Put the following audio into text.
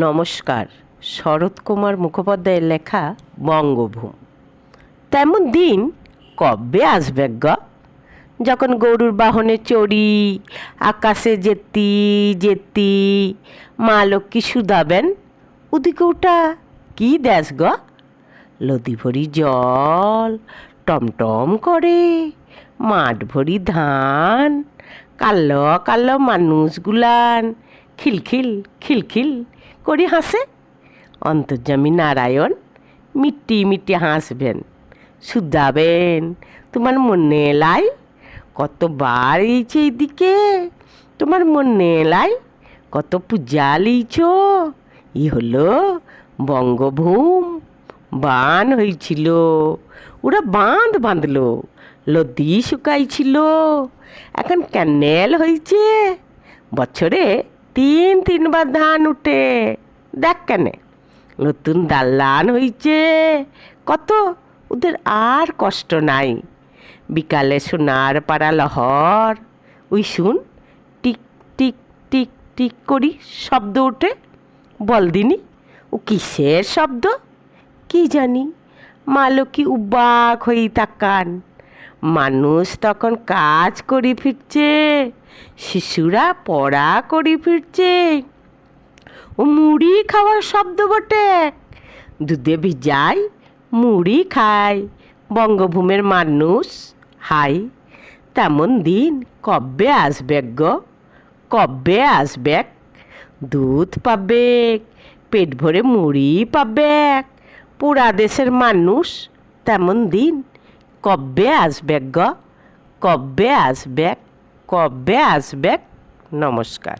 নমস্কার। শরৎকুমার মুখোপাধ্যায়ের লেখা বঙ্গভূম। তেমন দিন কবে আসবে গ, যখন গরুর বাহনে চড়ি আকাশে যেতি যেতি মা লক্ষ্মী শুধাবেন, ওদিকে ওটা কি দেশ গ? লদি ভরি জল টমটম করে, মাঠ ভরি ধান, কালো কালো মানুষগুলান খিলখিল খিলখিল করে হাসে। অন্তর্যামী নারায়ণ মিটি মিটি হাসবেন, শুধাবেন, তোমার মনে এলাই? কতবার এইছে এইদিকে, তোমার মনে এলাই? কত পূজা লিছ? ই হলো বঙ্গভূম। বান হয়েছিল, ওরা বাঁধ বাঁধলো, লদি শুকাইছিল, এখন ক্যানেল হয়েছে। বছরে তিনবার ধান উঠে, দেখ কেনে। নতুন দালান হয়েছে কত, ওদের আর কষ্ট নাই। বিকালে সোনার পাড়া লহর, ওই শুন, টিক টিক টিক টিক করি শব্দ ওঠে। বল দিনি, ও কিসের শব্দ? কি জানি। মা লক্ষ্মী উবাক হয়ে তাকান। মানুষ তখন কাজ করি ফিরছে, শিশুরা পড়া করি ফিরছে। ও মুড়ি খাওয়ার শব্দ বটে। দুধে ভিজাই মুড়ি খায় বঙ্গভূমের মানুষ। হাই, তেমন দিন কবে আসবে গ, কবে আসবে? দুধ পাবে, পেট ভরে মুড়ি পাবে পুরা দেশের মানুষ। তেমন দিন কবে আসবে গ, কবে আসবে, কবে আসবে? নমস্কার।